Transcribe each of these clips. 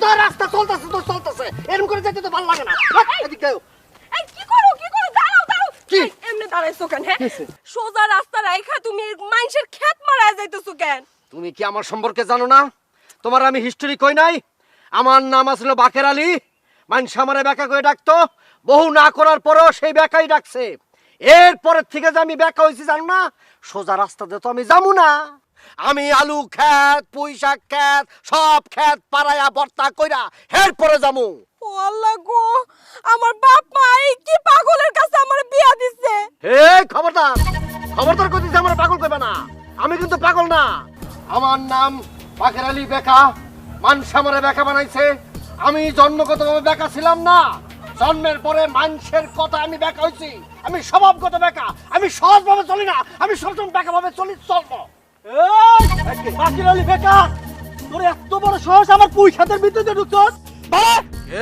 সোজা রাস্তা চলতেছে তো চলতেছে, এরকম করে যেতে তো ভালো লাগে না। এদিক দাও। এই কি করো দাঁড়াও কি? এমনি দাঁড়াইছো কেন? হ্যাঁ সোজা রাস্তা রাইখা তুমি মানুষের ক্ষেত মারা যাইতেছো কেন? তুমি কি আমার সম্পর্কে জানো না? তোমার আমি হিস্টোরি কই নাই? আমার নাম আসলে বাকের আলী। মানুষ আমারে বেকা করে ডাকতো, বহু না করার পরেও সেই বেকাই ডাকছে। এরপরের থেকে যে আমি বেকা হয়েছি জানো না, সোজা রাস্তাতে তো আমি যাবো না। আমি আলু ক্ষেত, পুঁই শাক ক্ষেত, সব ক্ষেত পাড়ায়া ভর্তা কইরা এরপরে যাবো। ও আল্লাহ গো, আমার বাপ মা এই কি পাগলের কাছে আমার বিয়া দিছে। এই খবরদার কইতেছি আমার পাগল কইবে না। আমি কিন্তু পাগল না। আমার নাম বাকের আলী বেকা। মানুষ আমারে বেকা বানাইছে। আমি জন্মগতভাবে বেকা ছিলাম না, জন্মের পরে মানুষের কথা আমি বেকা হইছি। আমি স্বভাবগত বেকা, আমি সহজভাবে চলি না, আমি সবসময় বেকা ভাবে চলবো। বাকের আলী বেকা, তোর এত বড় সাহস আমার পুঁই ক্ষেতের ভিতরে ঢুকছস?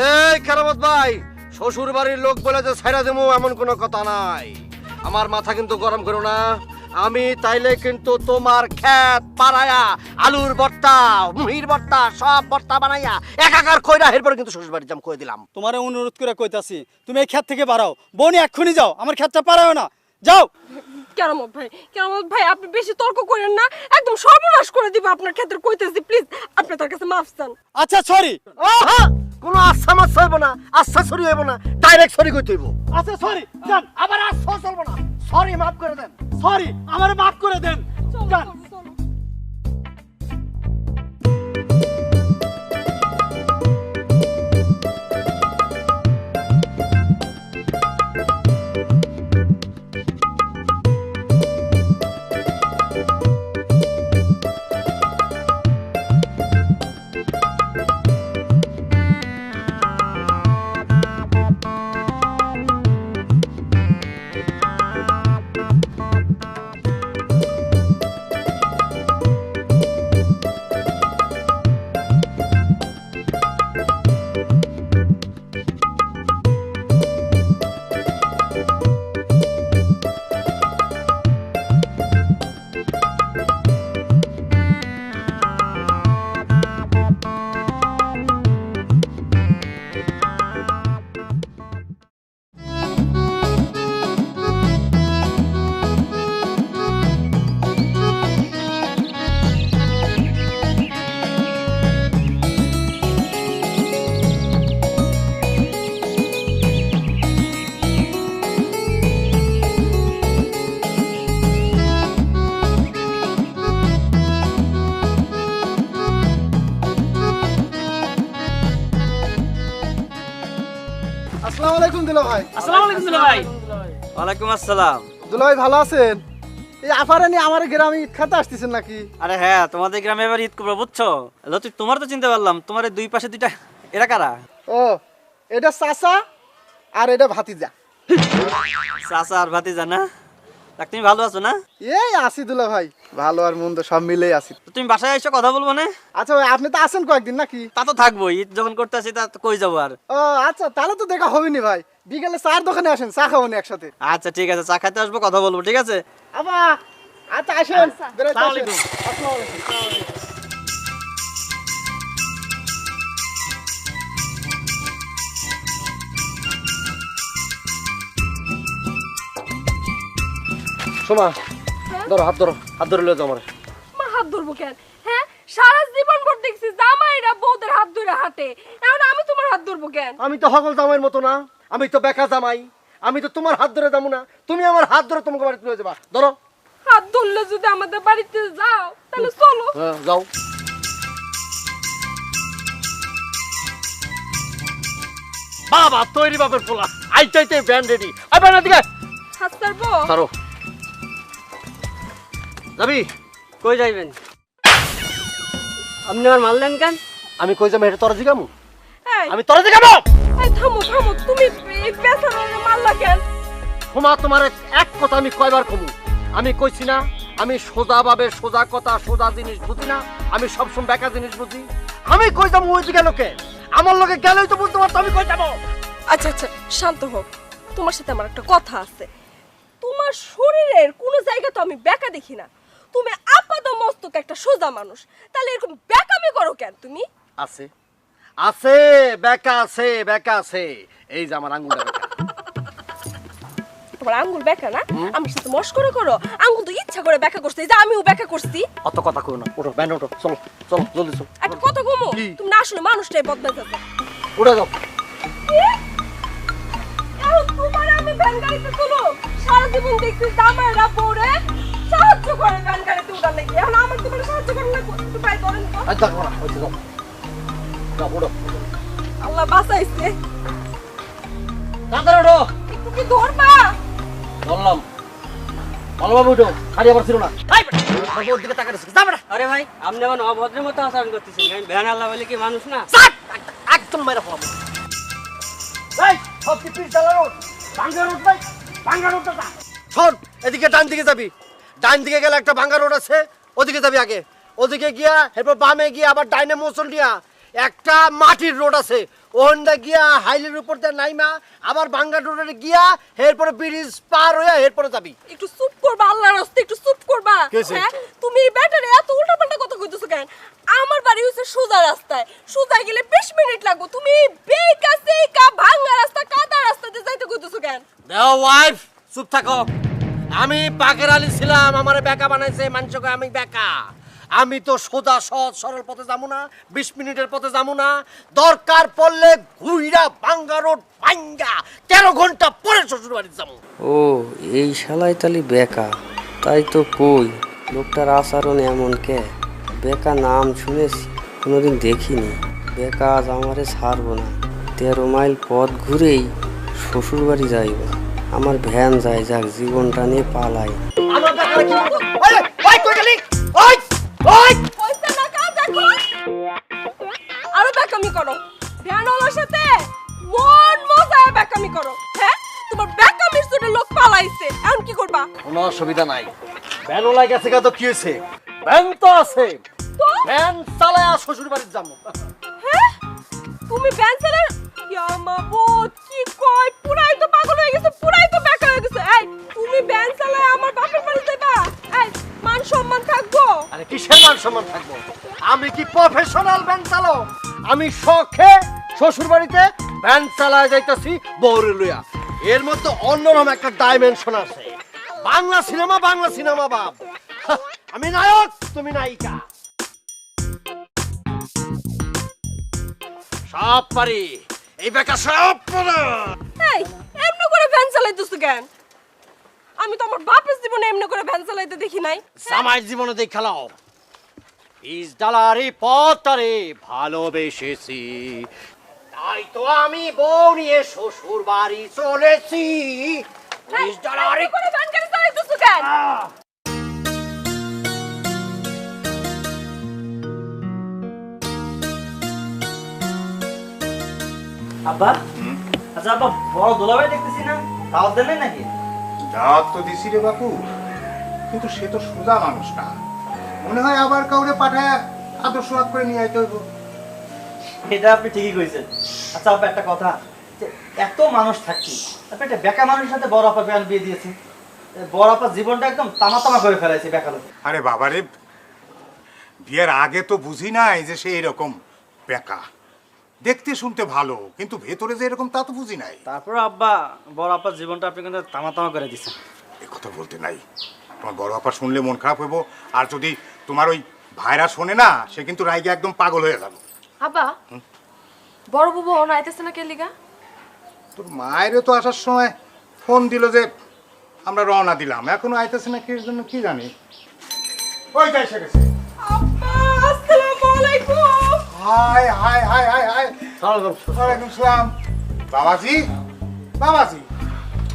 এই কেরামত ভাই, শ্বশুর বাড়ির লোক বলে যে ছাইরা দেবো এমন কোনো কথা নাই। আমার মাথা কিন্তু গরম করো না। আমি তাইলে কিন্তু তোমার ক্ষেত পাড়ায়া আলুর ভর্তা, মুহির ভর্তা, সব ভর্তা বানাইয়া একাকার কইরা এরপরে কিন্তু শ্বশুর বাড়ি যাম কই দিলাম। তোমারে অনুরোধ করে কইতাছি, তুমি এই ক্ষেত থেকে বাড়াও। বনি এক্ষুনি যাও, আমার ক্ষেতটা পারাও না, যাও। কেরামত ভাই আপনি বেশি তর্ক করেন না, একদম সর্বনাশ করে দিব আপনার ক্ষেত্রে কইতেছি। প্লিজ আপনি তার কাছে মাফ চান। আচ্ছা সরি। আহা, কোনো আচ্ছা মাছ হইব না, আচ্ছা সরি হইব না, ডাইরেক্ট সরি কইতে হইব। আচ্ছা সরি, যান। আবার আচ্ছা চলবো না, সরি মাফ করে দেন। সরি, আমারে মাফ করে দেন, যান। চলো। আসসালামু আলাইকুম দুলা ভাই। আসসালামু আলাইকুম দুলা ভাই। ওয়ালাইকুম আসসালাম। দুলা ভাই ভালো আছেন? এই আফারে নিয়ে আমার গ্রামে ঈদ খাতে আসতেছেন নাকি? আরে হ্যাঁ, তোমাদের গ্রামে এবার ঈদ করবো বুঝছো। লতি, তোমার তো চিনতে পারলাম, তোমার এই দুই পাশে দুইটা, এরা কারা? ও, এটা চাচা আর এটা ভাতিজা। চাচা আর ভাতিজা না? দেখ, তুমি ভালো আছো না? এই আছি দুলা ভাই, ভালো আর মন্দ সব মিলেই আছি। তো তুমি বাসায় এসে কথা বলবো না? আচ্ছা ভাই, আপনি তো আছেন কয়েকদিন নাকি? তা তো থাকবো, ঈদ যখন করতে আসি তা তো কই যাবো আর। ও আচ্ছা, তাহলে তো দেখা হবেনি ভাই। বিকেলে চার দোকানে আসেন, চা খাবো না একসাথে। আচ্ছা ঠিক আছে, চা খাইতে আসবো, কথা বলবো, ঠিক আছে? আবা, আচ্ছা আসেন। বেরোতে আসসালামু আসেন। আলাইকুম। আসসালামু আলাইকুম। শোনা, ধরো হাত ধরো, হাত ধরে লয়ে যাও আমার। মা হাত ধরবো কেন? হ্যাঁ সারা জীবন ভর দেখছি জামাইরা বউদের হাত ধরে হাঁটে, এখন আমি তোমার হাত ধরবো কেন? আমি তো হগল জামাইয়ের মতো না, আমি তো বেকা জামাই। আমি তো তোমার হাত ধরে যাবো না, তুমি আমার হাত ধরে তোমাকে বাড়িতে লয়ে যাবা। ধরো। হাত ধরলে যদি আমাদের বাড়িতে যাও তাহলে চলো। হ্যাঁ, যাও। বাবা তৈরি বাপের পোলা, আইতে ব্যান্ড রেডি। আবার না দিকে হাত ছাড়বো? ধরো। যাবি? কই যাইবেন? আপনি আর মারলেন কেন? আমি কই যাবো এটা তোরা জিগামু? এই, আমি তোরা জিগাবো? এই থামো তুমি এই পেছনে মারলা কেন? ক্ষমা তোমার এক কথা আমি কয়বার কমু? আমি কইছি না আমি সোজা ভাবে সোজা কথা সোজা জিনিস বুঝি না, আমি সবসময় বেকা জিনিস বুঝি। আমি কই যাবো ওই দিকে লোকে? আমার লোকে গেলেই তো বুঝতে পারতো আমি কই যাবো। আচ্ছা শান্ত হোক, তোমার সাথে আমার একটা কথা আছে। তোমার শরীরের কোনো জায়গা তো আমি বেঁকা দেখি না, তুমি আপাত মস্তক একটা সোজা মানুষ, তাহলে এরকম বেঁকামি করো কেন তুমি? আছে আছে বেকা আছে বেকা আছে, এই যে আমার আঙ্গুলটা বেকা। তোমার আঙ্গুল বেঁকা না? আমার সাথে মস্করা করো? আঙ্গুল তো ইচ্ছা করে বেঁকা করছে, এই যে আমিও বেঁকা করছি। অত কথা কই না, ওঠো ব্যান ওঠো, চলো চলো জলদি চলো। একটা কথা কমো, কি? তুমি না আসলে মানুষটাই বদলাতে যাচ্ছে। উঠে যাও। এখন তোমার আমি ভ্যান গাড়িতে তুলো, সারা জীবন দেখছি জামাইরা পরে সাহায্য করে ভ্যান গাড়িতে উঠার লেগে, এখন আমার তোমার সাহায্য করে না, একটু পাই ধরেন তো। আর দেখো না, ওই যে যাও যাও, ওঠো। আল্লাহ বাঁচাইছে। তাড়াতাড়ি ওঠো। একটু কি ধরবা? বললাম ভালোভাবে উঠো, খালি আবার ছিল না। আমার ওর দিকে তাকাচ্ছিস, যাবে না। আরে ভাই আপনি এখন অভদ্রের মতো আচরণ করতেছেন, আমি ভ্যান আল্লাহ বলে কি মানুষ না? চাট! একদম মেরে ফেলাবো। এই, সব কি পিচ ঢালা রোড? ভাঙ্গা রোড নাই? ভাঙ্গা রোডটা যা। শোন, এদিকে ডান দিকে যাবি। ডান দিকে গেলে একটা ভাঙ্গা রোড আছে, ওদিকে যাবি আগে। ওদিকে গিয়া এরপর বামে গিয়া আবার ডাইনে মোচন দিয়া একটা মাটির রোড আছে, ওখানটা গিয়া হাইলের উপর দিয়ে নাইমা আবার ভাঙ্গা রোডে গিয়া এরপরে ব্রিজ পার হয়ে এরপরে যাবি। একটু চুপ করবা, আল্লাহর রাস্তায় একটু চুপ করবা। কেছে? হ্যাঁ, তুমি ব্যাটারে এত উল্টাপাল্টা কথা কইতেছো কেন? আমার বাড়ি হইছে সোজা রাস্তায়, সোজা গেলে 20 মিনিট লাগবে, তুমি বেকা সেকা ভাঙা রাস্তা কাদা রাস্তা দিয়ে যাইতে কইতেছো কেন? দেও ওয়াইফ, চুপ থাকো। আমি বাকের আলী ছিলাম, আমারে বেকা বানাইছে মানুষকে, আমি বেকা। আমি তো সোজা সহজ সরল পথে যাবো না, 20 মিনিটের পথে যাবো না, দরকার পড়লে ঘুইরা ভাঙ্গা রোড ভাঙ্গা 13 ঘন্টা পরে শ্বশুর বাড়ি যাবো। ও এই শালাই তালি বেকা, তাই তো কই লোকটার আচরণ এমন কে? বেকা নাম শুনেছি, কোনোদিন দেখিনি। বেকা আজ আমারে ছাড়বো না, 13 মাইল পথ ঘুরেই শ্বশুর বাড়ি যাইব। আমার ভ্যান যায় যাক, জীবনটা নিয়ে পালাই। আমার বেকারে কি বলবো? ওই ওই কই গেলি? ওই ওই কইছে না কা দেখো, আরো বেকামি করো, ভ্যানওয়ালার সাথে মন মজায় বেকামি করো। হ্যাঁ, তোমার বেকামির জন্য লোক পালাইছে, এখন কি করবা? কোনো অসুবিধা নাই, ভ্যানও গেছে তো কি হয়েছে? ভ্যান তো আছে, তো ভ্যান চালায়া শ্বশুর বাড়ি যাবো। হ্যাঁ, তুমি ভ্যান চালার ইয়া মাবুদ, কি কয়, পুরাই তো পাগল হয়ে গেছে, পুরাই তো বেকা হয়ে গেছে। এই তুমি ভ্যান চালায় আমার বাপের বাড়ি যাইবা? এই মান সম্মান থাকবো? আরে কিসের মান সম্মান থাকবো? আমি কি প্রফেশনাল ভ্যান চালাও? আমি শখে শ্বশুর বাড়িতে ভ্যান চালায় যাইতাছি বউরে লইয়া। এর মধ্যে অন্যরকম একটা ডাইমেনশন আছে। বাংলা সিনেমা বাপ। হা, আমি নায়ক, তুমি নায়িকা। সব পারি, এই বেকা সব পারে। এই এমনি করে ভ্যান চালাইতেছো কেন? আমি তো আমার বাপের জীবনে এমনি করে ভ্যান চালাইতে দেখি নাই। জামাইয়ের জীবনে দেখ খেলাও। ইস ডালারি পথরে ভালোবেসেছি, তাই তো আমি বউ নিয়ে শ্বশুর বাড়ি চলেছি। এই, ইস ডালারি এমনি করে ভ্যান গাড়ি চালাইতেছো কেন? আব্বা, আচ্ছা আব্বা, বড় দোলাভাই দেখতেছি না, দাওয়াত দেন নাকি? দাওয়াত তো দিছি রে বাপু, কিন্তু সে তো সোজা মানুষ না, মনে হয় আবার কাউরে পাঠায় আদর্শ হাত করে নিয়ে আইতে হইব। এটা আপনি ঠিকই কইছেন। আচ্ছা আব্বা, একটা কথা, যে এত মানুষ থাকছি, আপনি একটা বেকা মানুষের সাথে বড় আপা বিয়ে দিয়েছেন, বড় আপার জীবনটা একদম তামা করে ফেলাইছে বেকা লোক। আরে বাবারে, বিয়ের আগে তো বুঝি নাই যে সে এরকম বেকা। দেখতে শুনতে ভালো, কিন্তু ভেতরে যে এরকম তা তো বুঝি নাই। তারপর আব্বা, বড় আপার জীবনটা আপনি কিন্তু তামা করে দিচ্ছেন। এ কথা বলতে নাই, তোমার বড় আপা শুনলে মন খারাপ হইব, আর যদি তোমার ওই ভাইরা শোনে না, সে কিন্তু রাইগে একদম পাগল হয়ে যাবে। আব্বা, বড় বুবু অন আইতেছে না কে লিগা? তোর মায়েরও তো আসার সময় ফোন দিল যে আমরা রওনা দিলাম, এখনো আইতেছে না, কি জন্য কি জানি। ওই যাই সে গেছে। আব্বা, আসসালামু আলাইকুম। High high high high high, ওয়ালাইকুম সালাম। বাবাজি, বাবাজি,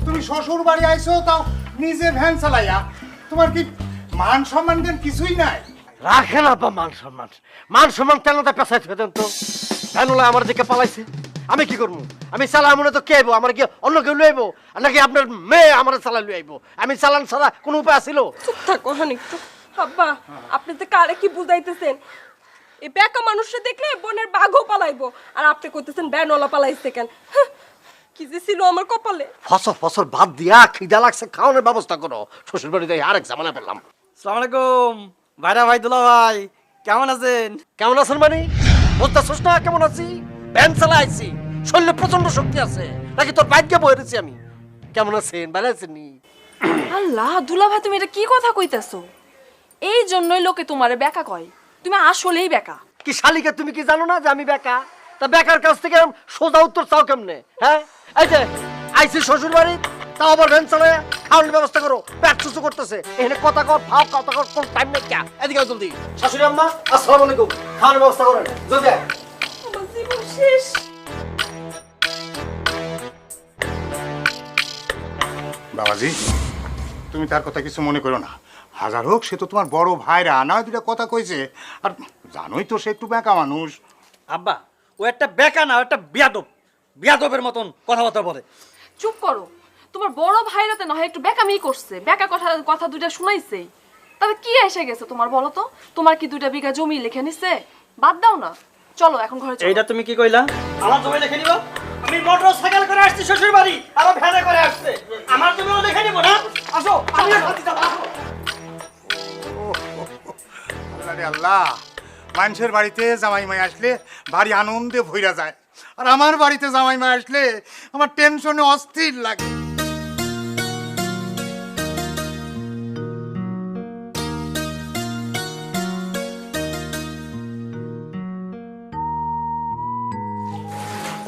তুমি শ্বশুর বাড়ি আইছো, তাও নিজে ভ্যান চালাইয়া, তোমার কি মান সম্মান দেন কিছুই নাই? রাখেন আপা মান সম্মান। মান সম্মান তেলটা পেশায় থেকে দেন তো। ভ্যানওয়ালা আমার দিকে পালাইছে, আমি কি করবো? আমি চালা মনে তো কে আইবো? আমার কি অন্য কেউ লই আইবো? আর নাকি আপনার মেয়ে আমার চালা লই আইবো? আমি চালান ছাড়া কোনো উপায় আছিল? চুপ থাকো হানিক তো। আব্বা, আপনি তো কারে কি বুঝাইতেছেন? এই বেকা মানুষটা দেখলে বোনের বাঘও পালাইবো, আর আপনি কইতেছেন ভ্যানওয়ালা পালাইছে কেন? হাহ, কি যে ছিল আমার কপালে। ফসল ভাত দিয়া খিদা লাগছে, খাওয়ানোর ব্যবস্থা করো। শ্বশুর বাড়িতে আরেক ঝামেলা পেলাম। আসসালামু আলাইকুম ভাইরা, ভাই দুলা ভাই, কেমন আছেন? কেমন আছেন মানে? বুঝতেছস না কেমন আছি? ভ্যান চালাইছি, শরীরে প্রচন্ড শক্তি আছে, নাকি তোর বাইকে বয়ে রয়েছি আমি? কেমন আছেন? ভালো আছেন নি? আল্লাহ দুলা ভাই তুমি এটা কি কথা কইতাছো? এই জন্যই লোকে তোমারে বেকা কয়, তুমি আসলেই বেকা। কি শালিকা, তুমি কি জানো না যে আমি বেকা? তা বেকার কাছ থেকে সোজা উত্তর চাও কেমনে? হ্যাঁ, এই যে আইসি শ্বশুর বাড়ি, তাও আবার ভ্যান চালায়, খাওয়ানোর ব্যবস্থা করো, পেট চুচু করতেছে, এখানে কথা কর ফাও কথা কর, কোন টাইম নেই। ক্যা এদিকে আও জলদি। শাশুড়ি আম্মা আসসালামু আলাইকুম, খাওয়ানোর ব্যবস্থা করেন জলদি আয়। আমার জীবন শেষ। বাবাজি, তুমি তার কথা কিছু মনে করো না। হাজার হোক সে তো তোমার বড় ভাইরা, না দুটা কথা কইছে। আর জানোই তো সে একটু বেঁকা মানুষ। আব্বা, ও একটা বেকা না, ও একটা বিয়াদব, বিয়াদবের মতন কথাবার্তা বলে। চুপ করো। তোমার বড় ভাইরাতে না হয় একটু বেকামি করছে, বেকা কথা কথা দুইটা শুনাইছে, তবে কি এসে গেছে তোমার বলো তো? তোমার কি 2 বিঘা জমি লিখে নিছে? বাদ দাও না, চলো এখন ঘরে চলো। এইটা তুমি কি কইলা? আমার জমি লিখে নিব? আমি মোটর সাইকেল করে আসছি শ্বশুর বাড়ি, আর ও ভ্যানে করে আসছে, আমার জমিও লিখে নিব না? আসো, আমি সাথে যাব। আল্লাহ রে আল্লাহ, মানুষের বাড়িতে জামাই মাই আসলে ভারী আনন্দে ভইরা যায়, আর আমার বাড়িতে জামাই মাই আসলে আমার টেনশনে অস্থির লাগে।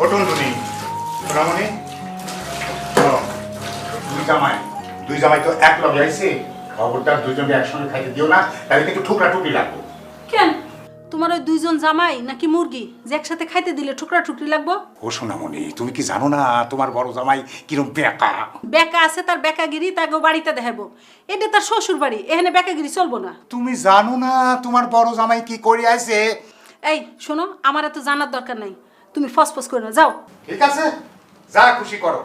ওঠুন তুমি সোনামণি, দুই জামাই, দুই জামাই তো এক লগে আইছে, খবরদার দুইজনকে একসঙ্গে খাইতে দিও না, তাহলে কিন্তু ঠুকরা টুকরি লাগবে। কেন তোমার ওই 2 জন জামাই নাকি মুরগি যে একসাথে খাইতে দিলে টুকরা টুকরি লাগবো? ও সোনামণি, তুমি কি জানো না তোমার বড় জামাই কিরম বেকা? বেকা আছে, তার বেকাগিরি তাকে বাড়িতে দেখাবো। এটা তার শ্বশুর বাড়ি, এখানে বেকাগিরি চলবো না। তুমি জানো না তোমার বড় জামাই কি করে আইছে? এই শোনো, আমার এত জানার দরকার নাই, তুমি ফসফস করে না, যাও। ঠিক আছে, যা খুশি করো,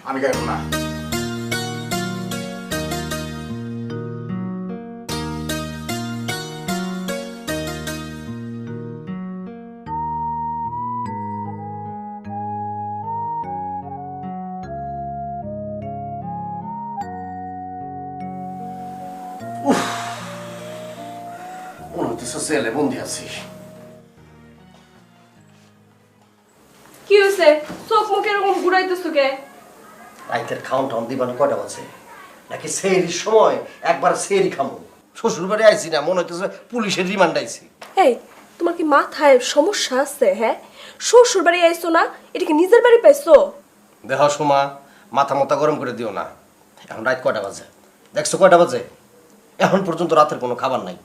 আমি গাইব না। মনে হইতেছে সেলে বন্দি আছি। কি হয়েছে? চোখ মুখ এরকম ঘুরাইতেছো কে? রাইতের খাওন টাউন দিবানো কয়টা বাজে? নাকি সেহরির সময় একবার সেহরি খামো? শ্বশুর বাড়ি আইছি না, মনে হইতেছে পুলিশের রিমান্ড আইছি। এই তোমার কি মাথায় সমস্যা আছে? হ্যাঁ, শ্বশুর বাড়ি আইছো না, এটা কি নিজের বাড়ি পাইছো? দেহ সোমা, মাথা মাথা গরম করে দিও না। এখন রাত কয়টা বাজে? দেখছো কয়টা বাজে? এখন পর্যন্ত রাতের কোনো খাবার নাই।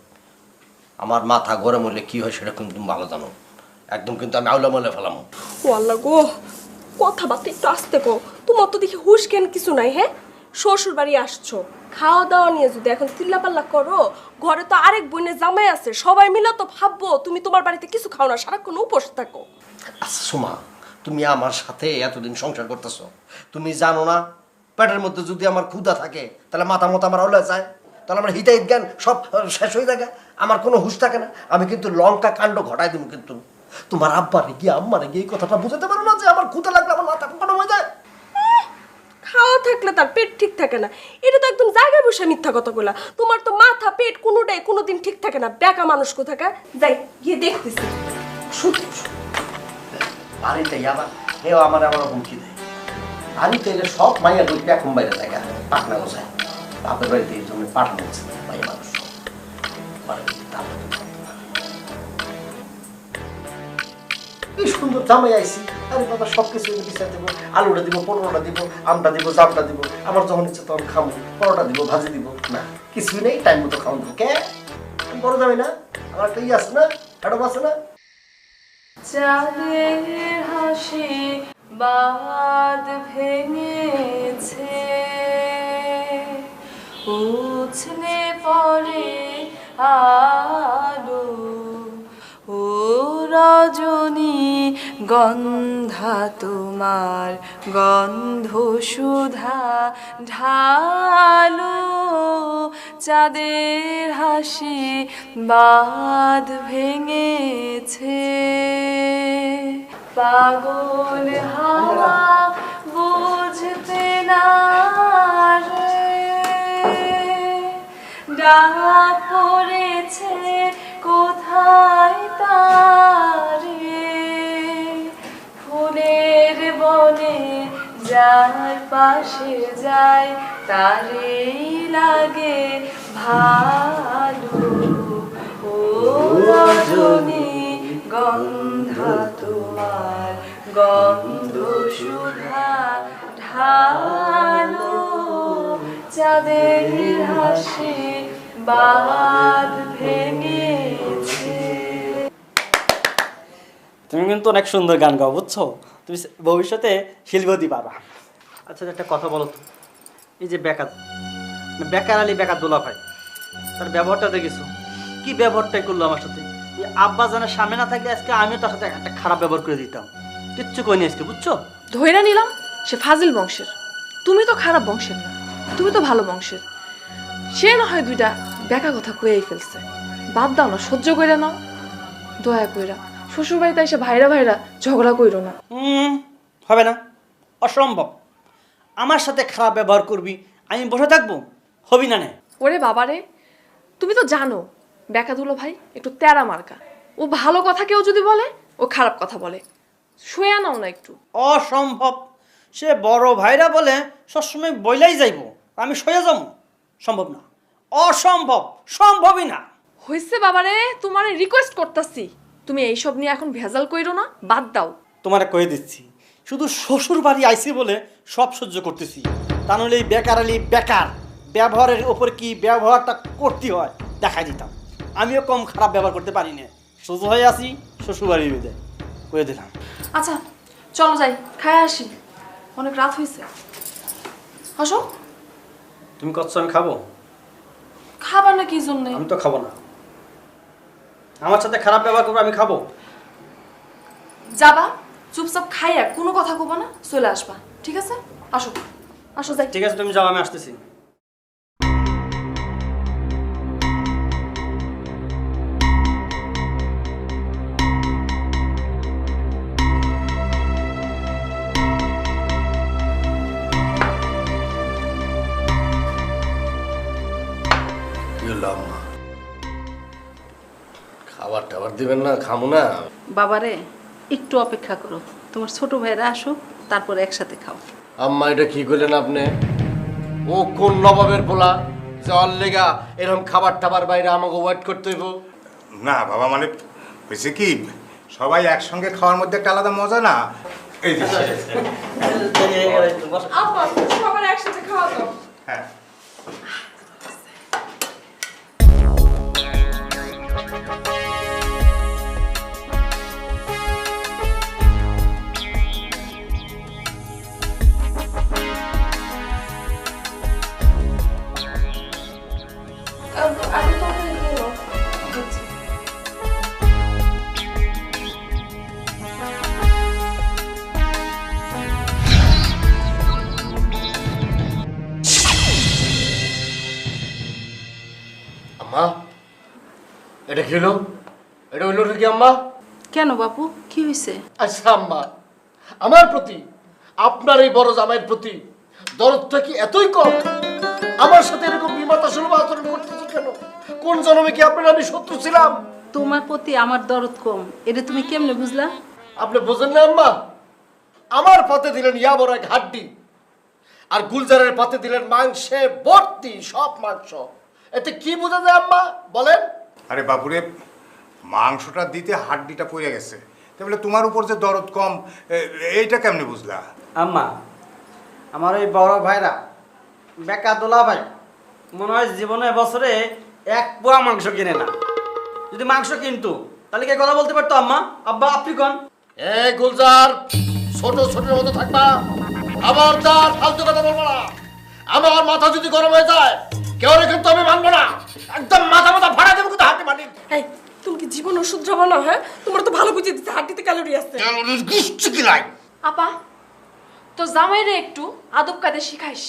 আমার মাথা গরম হলে কি হয় সেটা কিন্তু তুমি ভালো জানো। একদম কিন্তু আমি আউলা মলে ফেলাম। ও আল্লাহ গো, কথাবার্তা একটু আস্তে কো। তোমার তো দেখি হুশ জ্ঞান কিছু নাই। হ্যাঁ, শ্বশুর বাড়ি আসছো, খাওয়া দাওয়া নিয়ে যদি এখন চিল্লাপাল্লা করো, ঘরে তো আরেক বোনের জামাই আছে, সবাই মিলে তো ভাববো তুমি তোমার বাড়িতে কিছু খাও না, সারাক্ষণ উপোস থাকো। আচ্ছা সোমা, তুমি আমার সাথে এতদিন সংসার করতেছো, তুমি জানো না পেটের মধ্যে যদি আমার ক্ষুধা থাকে তাহলে মাথা মতো আমার হলে যায়, তাহলে আমার হিতাহিত জ্ঞান সব শেষ হয়ে থাকে, আমার কোনো হুঁশ থাকে না। আমি কিন্তু লঙ্কা কাণ্ড ঘটাই দেবো। কিন্তু তোমার আব্বারে গিয়ে আম্মারে গিয়ে এই কথাটা বুঝতে পারো না যে আমার ক্ষুধা লাগলে আমার মাথা গরম হয়ে যায়? খাওয়া থাকলে তার পেট ঠিক থাকে না, এটা তো একদম জায়গায় বসে মিথ্যা কথা বলা। তোমার তো মাথা পেট কোনোটাই কোনোদিন ঠিক থাকে না, বেকা মানুষ কোথাকার। যাই গিয়ে দেখতেছি। শুধু বাড়িতে আবার কেউ আমার আবার হুমকি দেয়। বাড়িতে এলে সব মাইয়া বলতে এখন বাইরে থাকে, পাটনা গোছায়। বাপের বাড়িতে এই জন্য পাঠানো হচ্ছে মাইয়া মানুষ এই সুন্দর জামাই আইসি, আরে বাবা সব কিছু বিচার দেবো, আলুটা দিব, পরোটা দিব, আমটা দিব, জামটা দিব, আমার যখন ইচ্ছে তখন খাবো, পরোটা দিব, ভাজি দিব, না কিছুই নেই, টাইম মতো খাওয়া দেবো। কে আমি বড় যাবে না? আমার একটা ই আছে না, ম্যাডাম আছে না? চাঁদের হাসি বাদ ভেঙেছে, উছলে পড়ে আলো, ও রজনী গন্ধা তোমার গন্ধ সুধা ঢালো, চাঁদের হাসি বাঁধ ভেঙেছে, পাগল হাওয়া বুঝতে না রে, ডাক পড়েছে কোথায় তারে, পাশে যায় তারেই লাগে ভালো। ও রজনী গন্ধা তোমার গন্ধ সুধা ঢালো, চাঁদের হাসি বাদ ভেঙেছে। তুমি কিন্তু অনেক সুন্দর গান গাও, বুঝছো? তুমি ভবিষ্যতে শিল্পী হতে পারবা। আচ্ছা একটা কথা বলো তো, এই যে বেকার আলী বেকার দোলা ভাই, তার ব্যবহারটা দেখেছো? কি ব্যবহারটাই করলো আমার সাথে। এই আব্বা জানার সামনে না থাকলে আজকে আমিও তার সাথে একটা খারাপ ব্যবহার করে দিতাম। কিচ্ছু কইনি আজকে, বুঝছো? ধইরা নিলাম সে ফাজিল বংশের, তুমি তো খারাপ বংশের না, তুমি তো ভালো বংশের। সে না হয় দুইটা বেকা কথা কয়েই ফেলছে, বাদ দাও না, সহ্য কইরা নাও। দয়া কইরা শ্বশুর বাড়িতে এসে ভাইরা ভাইরা ঝগড়া কইরো না। হবে না, অসম্ভব। আমার সাথে খারাপ ব্যবহার করবি, আমি বসে থাকবো? হবি না। ওরে বাবারে, তুমি তো জানো বেকা দুলো ভাই একটু তেরা মার্কা। ও ভালো কথা কেউ যদি বলে, ও খারাপ কথা বলে। শুয়ে নাও না একটু। অসম্ভব। সে বড় ভাইরা বলে সবসময় বইলাই যাইব, আমি সয়ে যাবো? সম্ভব না, অসম্ভব, সম্ভবই না। হইছে বাবারে, তোমারে রিকোয়েস্ট করতাছি, তুমি এইসব নিয়ে এখন ভেজাল কইরো না, বাদ দাও। তোমারে কয়ে দিচ্ছি, শুধু শ্বশুর বাড়ি আইসি বলে সব সহ্য করতেছি, তা নাহলে এই বেকার আলী বেকার ব্যবহারের ওপর কি ব্যবহারটা করতে হয় দেখাই দিতাম। আমিও কম খারাপ ব্যবহার করতে পারি না, সোজা হয়ে আসি শ্বশুর বাড়ি বেঁধে কয়ে দিলাম। আচ্ছা চলো যাই, খায় আসি, অনেক রাত হয়েছে। আসো। তুমি কচ্ছ আমি খাবো? খাবার না কি জন্যে? আমি তো খাবো না। আমার সাথে খারাপ ব্যবহার করবো, আমি খাবো? যাবা চুপচাপ খাইয়া কোনো কথা কব না, চলে আসবা, ঠিক আছে? আসো আসো যাই। ঠিক আছে, তুমি যাও, আমি আসতেছি। খাবার টাবার দিবেন না? খামু না। বাবারে একটু অপেক্ষা করো, তোমার ছোট ভাইরা আসুক, তারপর একসাথে খাও। আম্মা এটা কি করলেন আপনি? ও কোন নবাবের পোলা জল লেগা এরকম খাবার টাবার বাইরে আমাকে ওয়েট করতে হইব? না বাবা, মানে হয়েছে কি, সবাই একসঙ্গে খাওয়ার মধ্যে একটা আলাদা মজা না। এই যে আপা সবার একসাথে খাওয়া দাও। হ্যাঁ, আমি তো বলো আম্মা এটা কি হলো? এটা হইলো কি আম্মা? কেন বাপু, কি হয়েছে? আচ্ছা আম্মা, আমার প্রতি আপনার এই বড় জামাইয়ের প্রতি দরদটা কি এতই কম? আমার সাথে এরকম বিমাতা সুলভ আচরণ করতেছে কেন? কোন জন্মে কি আপনার আমি শত্রু ছিলাম? তোমার প্রতি আমার দরদ কম, এটা তুমি কেমনে বুঝলা? আপনি বোঝেন না আম্মা? আমার পাতে দিলেন ইয়া বড় এক হাড্ডি, আর গুলজারের পাতে দিলেন মাংসে ভর্তি সব মাংস। এতে কি বোঝা যায় আম্মা বলেন? আরে বাপুরে, মাংসটা দিতে হাড্ডিটা পড়ে গেছে, তাহলে তোমার উপর যে দরদ কম, এইটা কেমনে বুঝলা? আম্মা, আমার ওই বড় ভাইরা বেকা দোলা ভাই মনে হয় জীবনে বছরে এক পোয়া মাংস কিনে না। যদি মাংস কিনতো তাহলে কি কথা বলতে পারতো? আম্মা, আব্বা, আপনি কোন? এ গুলজার, ছোট ছোটের মতো থাকবা, খবরদার ফালতু কথা বলবো না। আমার মাথা যদি গরম হয়ে যায় কেউ কিন্তু আমি মানবো না, একদম মাথা মাথা ফাড়া দেবো কিন্তু হাঁটি মাটি। এই তুমি কি জীবন ওষুধ যাবো না? হ্যাঁ তোমার তো ভালো বুঝিয়ে দিচ্ছে, হাড্ডিতে ক্যালোরি আছে। কিচ্ছু কি লাই। আপা তো জামাইরে একটু আদব কায়দা শিখাইস,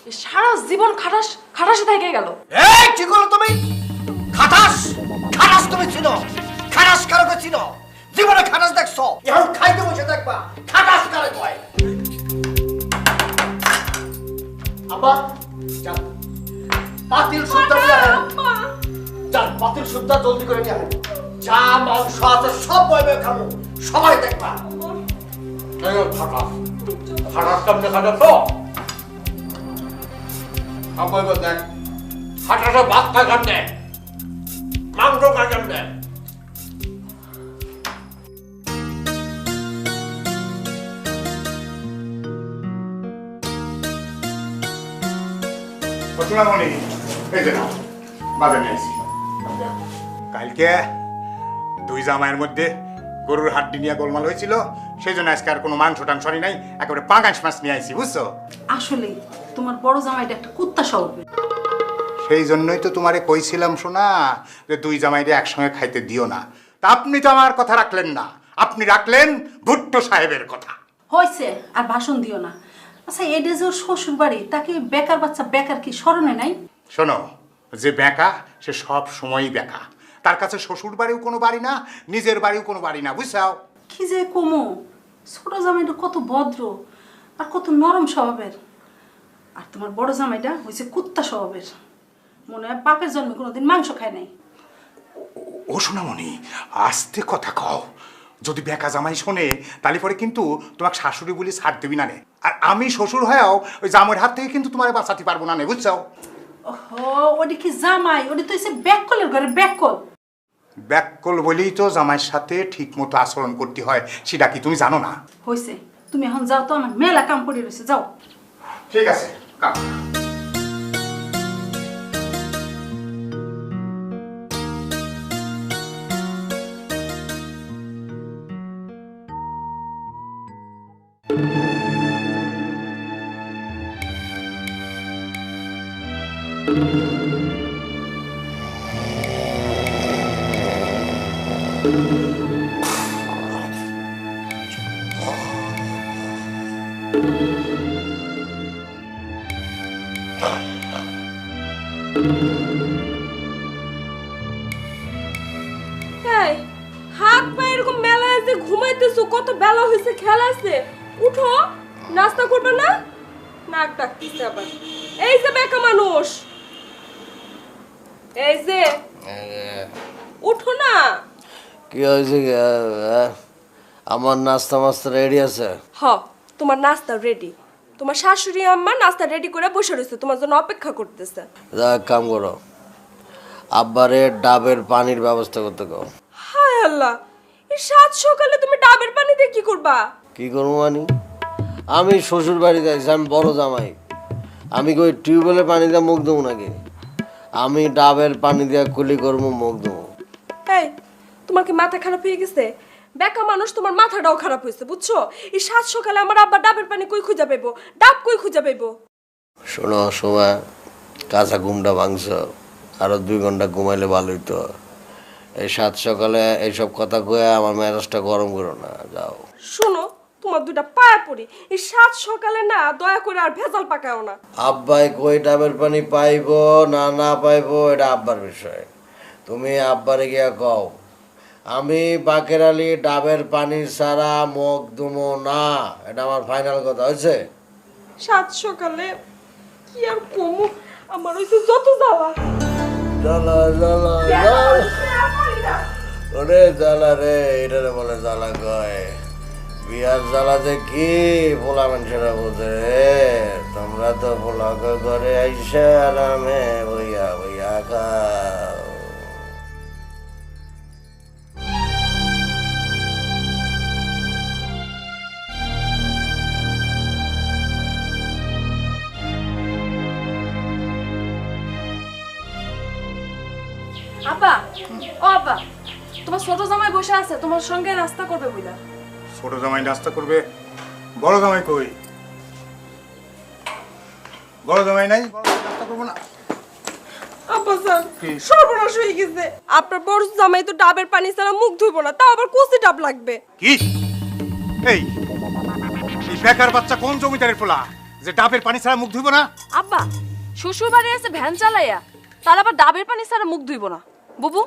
এ সারা জীবন খাটাস খাটাসে থেকে গেল। এই কি করো তুমি? খাটাস খাটাস তুমি চিনো? খাটাস কারকে চিনো? জীবনে খাটাস দেখছো? এখন খাইতে বসে দেখবা খাটাস কারে কয়। আব্বা যান, পাতিল সুদ্ধা নিয়ে আয়। যান, পাতিল সুদ্ধা জলদি করে নিয়ে আয়। যা মাংস আছে সব বইবে খাবো, সবাই দেখবা। খাটাস খাটাস কেমনে খাটাস? আব্বা এবার দেখ হাঁটাটা ভাত খায় কাটে মাংস খায় কাটে সোনামণি এই যে নাও বাজার নিয়ে আসি কালকে দুই জামাইয়ের মধ্যে গরুর হাড্ডি নিয়ে গোলমাল হয়েছিল সেই জন্য আজকে আর কোনো মাংস টাংস আনি নাই একেবারে পাঙ্গাস মাছ নিয়ে আইছি বুঝছো আসলে তোমার বড় জামাইটা একটা কুত্তা স্বভাবের। সেই জন্যই তো তোমারে কইছিলাম শোনা যে দুই জামাইরে একসঙ্গে খাইতে দিও না তা আপনি তো আমার কথা রাখলেন না আপনি রাখলেন ভুট্টো সাহেবের কথা হয়েছে আর ভাষণ দিও না। আচ্ছা এটা যে ওর শ্বশুর বাড়ি তাকে বেকার বাচ্চা বেকার কি স্মরণে নাই? শোনো যে বেকা সে সব সময়ই বেকা তার কাছে শ্বশুর বাড়িও কোনো বাড়ি না নিজের বাড়িও কোনো বাড়ি না বুঝছাও কি যে কমো, ছোট জামাইটা কত ভদ্র আর কত নরম স্বভাবের, আর তোমার বড় জামাইটা হয়েছে কুত্তা স্বভাবের। মনে হয় বাপের জন্মে কোনোদিন মাংস খায় নাই। ও সোনামণি আস্তে কথা কও যদি বেকা জামাই শোনে তাহলে পরে কিন্তু তোমাকে শাশুড়ি বলি ছাড় দেবি না নে আর আমি শ্বশুর হয়েও ওই জামাইয়ের হাত থেকে কিন্তু তোমার বাঁচাতে পারবো না নে বুঝছো ওহো ওটা কি জামাই, ওটা তো হচ্ছে ব্যাককলের ঘরে ব্যাককল। ব্যাককল বলেই তো জামাইয়ের সাথে ঠিক মতো আচরণ করতে হয় সেটা কি তুমি জানো না হয়েছে তুমি এখন যাও তো, আমার মেলা কাম করে রয়েছে, যাও। ঠিক আছে কাম এই হাত পা এরকম মেলায় যে ঘুমাইতেছো, কত বেলা হয়েছে, খেলা আছে, উঠো, নাস্তা করবে না? নাক ডাকতেছে আবার। এই যে বেকা মানুষ, এই যে উঠো না। কি হয়েছে আমার নাস্তা মাস্তা রেডি আছে? হ, তোমার নাস্তা রেডি। তোমার শাশুড়ি আম্মা নাস্তা রেডি করে বসে রয়েছে, তোমার জন্য অপেক্ষা করতেছে। এক কাম করো, আব্বারে ডাবের পানির ব্যবস্থা করতে কও। হায় আল্লাহ, এই সাত সকালে তুমি ডাবের পানি দিয়ে কি করবা? কি করবো মানে? আমি শ্বশুর বাড়ি যাইছি, আমি বড় জামাই, আমি কই টিউবওয়েলের পানি দিয়ে মুখ দেবো নাকি? আমি ডাবের পানি দিয়ে কুলি করবো, মুখ দেবো। এই তোমার কি মাথা খারাপ হয়ে গেছে? বেকা মানুষ, তোমার মাথাটাও খারাপ হয়েছে বুঝছো? এই সাত সকালে আমার আব্বা ডাবের পানি কই খুঁজে পাইবো? ডাব কই খুঁজে পাইবো? শোনো সময় কাঁচা ঘুমটা ভাঙছ, আরো 2 ঘন্টা ঘুমাইলে ভালো হইতো। এই সাত সকালে এইসব কথা কয়ে আমার মেজাজটা গরম করো না, যাও। শোনো, তোমার দুইটা পায়ে পড়ি, এই সাত সকালে না দয়া করে আর ভেজাল পাকাও না। আব্বাই কই ডাবের পানি পাইবো না না পাইবো এটা আব্বার বিষয়, তুমি আব্বারে গিয়া কও আমি বাকের আলী ডাবের পানি ছাড়া মুখ দুমো না, এটা আমার ফাইনাল কথা হয়েছে। সাত সকালে কি আর কমু, আমার হইছে যত জ্বালা। জ্বালা জ্বালা জ্বালা, ওরে জ্বালা রে, এটারে বলে জ্বালা কয়। বিয়ার জ্বালা যে কি পোলা মানুষেরা বোঝে, তোমরা তো পোলা ঘরে আইসা আরামে বইয়া বইয়া খাও। আব্বা, ও আব্বা, তোমার ছোট জামাই বসে আছে, তোমার সঙ্গে নাস্তা করবে বুঝলা। ছোট জামাই নাস্তা করবে, বড় জামাই কই? বড় জামাই নাই, বড় জামাই নাস্তা করবো না। আব্বা স্যার, সর্বনাশ হয়ে গেছে। আপনার বড় জামাই তো ডাবের পানি ছাড়া মুখ ধুইবো না, তাও আবার কচি ডাব লাগবে। কি এই এই বেকার বাচ্চা কোন জমিদারের পোলা যে ডাবের পানি ছাড়া মুখ ধুইব না? আব্বা, শ্বশুর বাড়ি আছে ভ্যান চালাইয়া, তার আবার ডাবের পানি ছাড়া মুখ ধুইব না। বুবু,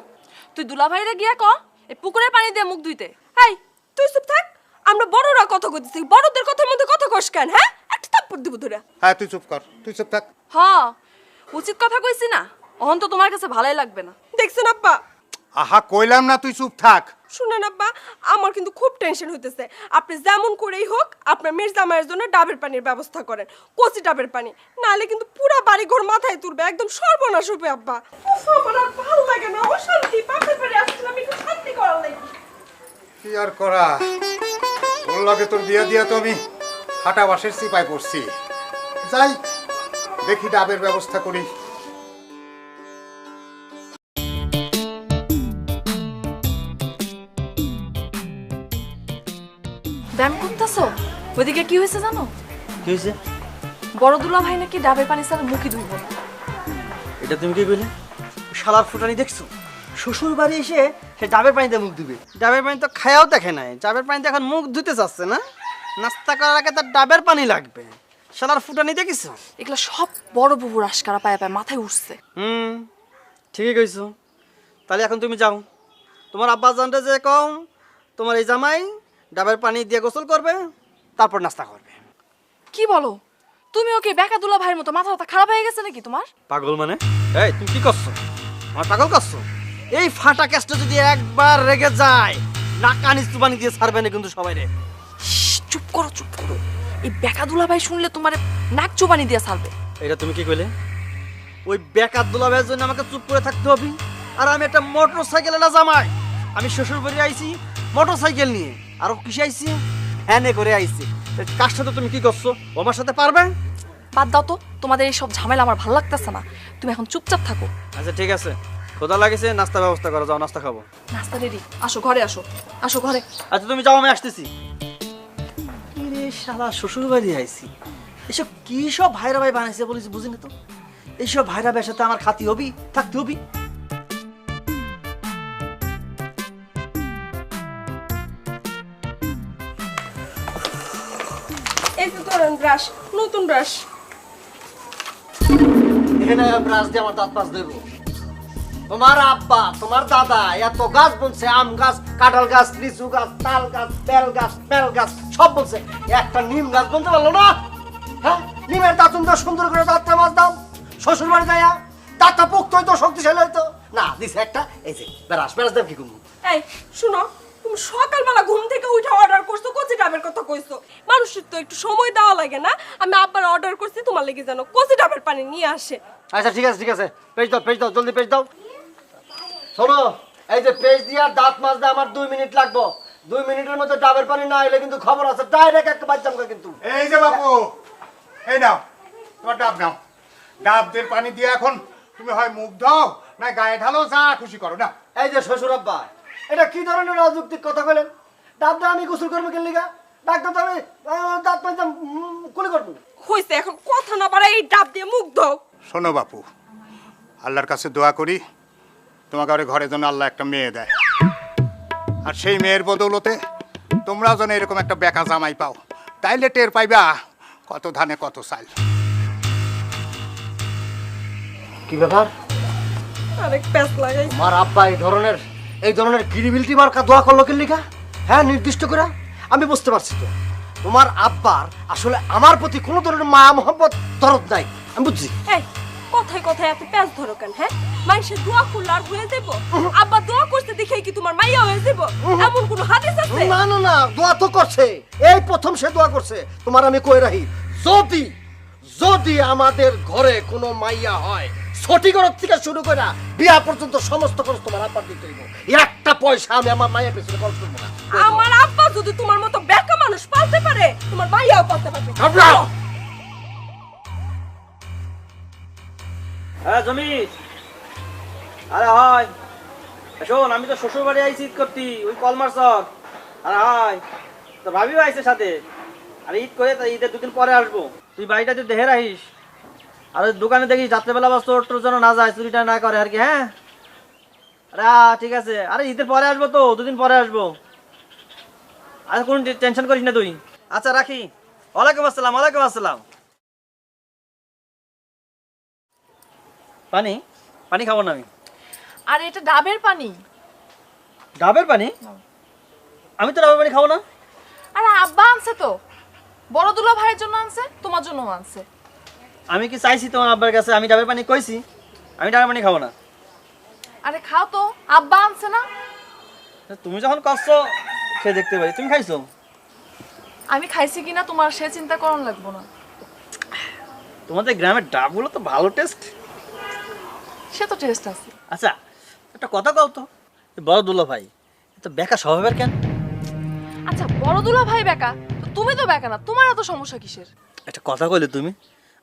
তুই দুলাভাইরে গিয়া ক এই পুকুরের পানি দিয়ে মুখ ধুইতে। এই তুই চুপ থাক, আমরা বড়রা কথা কইতেছি, বড়দের কথার মধ্যে কথা কস কেন? হ্যাঁ, একটা থাপ্পড় দিব ধরে। হ্যাঁ তুই চুপ কর, তুই চুপ থাক। হ, উচিত কথা কইছি না, অহন তো তোমার কাছে ভালোই লাগবে না। দেখছেন আব্বা, আহা কইলাম না তুই চুপ থাক। শুনেন আব্বা, আমার কিন্তু খুব টেনশন হইতেছে। আপনি যেমন করেই হোক আপনার মেয়ের জামাইয়ের জন্য ডাবের পানির ব্যবস্থা করেন, কচি ডাবের পানি, নাহলে কিন্তু পুরো বাড়ি ঘর মাথায় তুলবে, একদম সর্বনাশ হবে আব্বা। উফ, আমার আর ভালো লাগে না, অশান্তি। বাপের বাড়ি আসছিলাম, আমি একটু শান্তি করার লাগি। কি আর করা, ওর লগে তোর বিয়ে দিয়া তো আমি হাঁটা বাসের সিপাই পড়ছি। যাই দেখি ডাবের ব্যবস্থা করি। ব্যায়াম করতেছো? ওইদিকে কি হয়েছে জানো? কি হয়েছে? বড় দুলা ভাই নাকি ডাবের পানি ছাড়া মুখই ধুইব না। এটা তুমি কি কইলে? শালার ফুটানি দেখছো? শ্বশুর বাড়ি এসে সে ডাবের পানিতে মুখ ধুবে। ডাবের পানি তো খায়াও দেখে নাই, ডাবের পানিতে এখন মুখ ধুতে চাচ্ছে না। নাস্তা করার আগে তার ডাবের পানি লাগবে। শালার ফুটানি দেখিস? এগুলো সব বড় বুবুর আশকারা পায়ে পায়ে মাথায় উঠছে। ঠিকই কইছো। তাহলে এখন তুমি যাও, তোমার আব্বা জানতে যে কও তোমার এই জামাই ডাবের পানি দিয়ে গোসল করবে, তারপর নাস্তা করবে। কি বলো? তুমি ওকে বেকা দুলা ভাইয়ের মতো মাথা ব্যথা খারাপ হয়ে গেছে নাকি তোমার? পাগল মানে? এই তুমি কি করছো? আমার পাগল করছো? এই ফাটা কেসটা যদি একবার রেগে যায় নাকানি চুবানি দিয়ে ছাড়বে না কিন্তু সবাই রে। চুপ করো, চুপ করো। এই বেকা দুলা ভাই শুনলে তোমার নাক চুবানি দিয়ে ছাড়বে। এটা তুমি কি কইলে? ওই বেকার দুলাভাইয়ের জন্য আমাকে চুপ করে থাকতে হবে? আর আমি একটা মোটর সাইকেল না জামাই, আমি শ্বশুর বাড়ি আইছি মোটর সাইকেল নিয়ে, আর কিসে আইছি? ভ্যানে করে আইছি। কার সাথে তুমি কি করছো? ও আমার সাথে পারবে? বাদ দাও তো, তোমাদের এই সব ঝামেলা আমার ভালো লাগতেছে না। তুমি এখন চুপচাপ থাকো। আচ্ছা ঠিক আছে, খোদা লাগেছে, নাস্তা ব্যবস্থা করো, যাও নাস্তা খাবো। নাস্তা রেডি, আসো ঘরে আসো, আসো ঘরে। আচ্ছা তুমি যাও, আমি আসতেছি। রে শালা শ্বশুর বাড়ি আইছি, এসব কি সব ভাইরা ভাই বানাইছে বলিস বুঝি না তো। এইসব ভাইরা ভাইয়ের সাথে আমার খাতি হবি, থাকতে হবি। এই তো ধরেন ব্রাশ, নতুন ব্রাশ। এখানে ব্রাশ দিয়ে আমার দাঁত পাঁচ দেব। তোমার আব্বা তোমার দাদা এত গাছ বলছে, আম গাছ, কাঁঠাল গাছ, লিচু গাছ, তাল গাছ, বেল গাছ, বেল গাছ সব বলছে, একটা নিম গাছ বলতে পারলো না? হ্যাঁ, নিমের দাঁতুন তো সুন্দর করে দাঁতটা মাছ দাও। শ্বশুর বাড়ি যাইয়া দাঁতটা পোক্ত হইতো, শক্তিশালী হইতো না। দিছে একটা এই যে ব্রাশ, ব্রাশ দেব কি করবো? এই শুনো, তুমি সকালবেলা ঘুম থেকে উঠে অর্ডার করছো, কচি ডাবের কথা কইছো। মানুষের তো একটু সময় দেওয়া লাগে না? আমি আব্বার অর্ডার করছি তোমার লেগে যেন কচি ডাবের পানি নিয়ে আসে। আচ্ছা ঠিক আছে, ঠিক আছে, পেজ দাও, পেজ দাও, জলদি পেজ দাও। শোনো, এই যে পেজ দিয়া দাঁত মাজতে আমার 2 মিনিট লাগবে। 2 মিনিটের মধ্যে ডাবের পানি না এলে কিন্তু খবর আছে, ডাইরেক্ট একটা বাচ্চাম কিন্তু। এই যে বাপু, এই নাও তোমার ডাব নাও। ডাব দিয়ে পানি দিয়ে এখন তুমি হয় মুখ দাও না গায়ে ঢালো, যা খুশি করো না। এই যে শ্বশুর আব্বা, এটা কি ধরনের অযৌক্তিক কথা বলেন? ডাব দিয়ে আমি গোসল করবো কেন লিগা? ডাক্তার তো আমি দাঁত পাইতাম কুলি করবো। হইছে, এখন কথা না বাড়াই এই ডাব দিয়ে মুখ দাও। শোনো বাপু, আল্লাহর কাছে দোয়া করি তোমাকে ঘরে যেন আল্লাহ একটা মেয়ে দেয়, আর সেই মেয়ের বদৌলতে তোমরাও যেন এরকম একটা বেকা জামাই পাও, তাইলে টের পাইবা কত ধানে কত চাল। কি ব্যাপার? আরেক প্যাচ লাগাই। আমার আব্বা এই ধরনের গিরিবিলিটি মার্কা দোয়া করলো কেন লিগা? হ্যাঁ, নির্দিষ্ট করে আমি বুঝতে পারছি তো তোমার আব্বার আসলে আমার প্রতি কোনো ধরনের মায়া মোহাম্মত দরদ নাই, আমি বুঝছি। এই কথায় কথায় এত প্যাচ ধরো কেন? হ্যাঁ, মানুষের দোয়া করলে আর হয়ে যাব? আব্বা দোয়া করতে দেখে কি তোমার মাইয়া হয়ে যাব? এমন কোনো হাদিস আছে? না না না, দোয়া তো করছে, এই প্রথম সে দোয়া করছে। তোমার আমি কই রাহি, যদি যদি আমাদের ঘরে কোনো মাইয়া হয়, ছটি ঘর থেকে শুরু করে বিয়া পর্যন্ত সমস্ত খরচ তোমার আব্বার দিতে হইব। একটা পয়সা আমি আমার মায়ের পেছনে খরচ করবো না। আমার আব্বা যদি তোমার মতো বেকা মানুষ পালতে পারে, তোমার মাইয়াও পালতে পারবে। হ্যাঁ জমি, আরে হয় শোন, আমি তো শ্বশুর বাড়ি আইছি ঈদ করতি, ওই কলমার চক। আরে হয় তো ভাবিও আইছে সাথে, আর ঈদ করে তো ঈদের 2 দিন পরে আসবো। তুই বাড়িটা তুই দেখে রাখিস, আর ওই দোকানে দেখিস রাত্রেবেলা বা চোর টোর যেন না যায়, চুরিটা না করে আর কি। হ্যাঁ আরে ঠিক আছে, আরে ঈদের পরে আসবো তো, 2 দিন পরে আসবো। আরে কোনো টেনশন করিস না তুই। আচ্ছা রাখি। ওয়ালাইকুম আসসালাম। ওয়ালাইকুম আসসালাম। পানি পানি খাবো না আমি। আর এটা ডাবের পানি। ডাবের পানি? আমি তো ডাবের পানি খাবো না। আরে আব্বা আনছে তো, বড় দুলা ভাইয়ের জন্য আনছে, তোমার জন্য আনছে। আমি কি চাইছি তোমার আব্বার কাছে আমি ডাবের পানি কইছি? আমি ডাবের পানি খাবো না। আরে খাও তো, আব্বা আনছে না। তুমি যখন করছো খেয়ে দেখতে পারি। তুমি খাইছো? আমি খাইছি কিনা তোমার সে চিন্তা করন লাগবো না। তোমাদের গ্রামের ডাবগুলো তো ভালো টেস্ট। সে তো টেস্ট আছে। আচ্ছা একটা কথা কও তো, বড় দুলা ভাই তো বেকা স্বভাবের কেন? আচ্ছা বড় দুলা ভাই বেকা, তো তুমি তো বেকা না, তোমার এত সমস্যা কিসের? একটা কথা কইলে তুমি,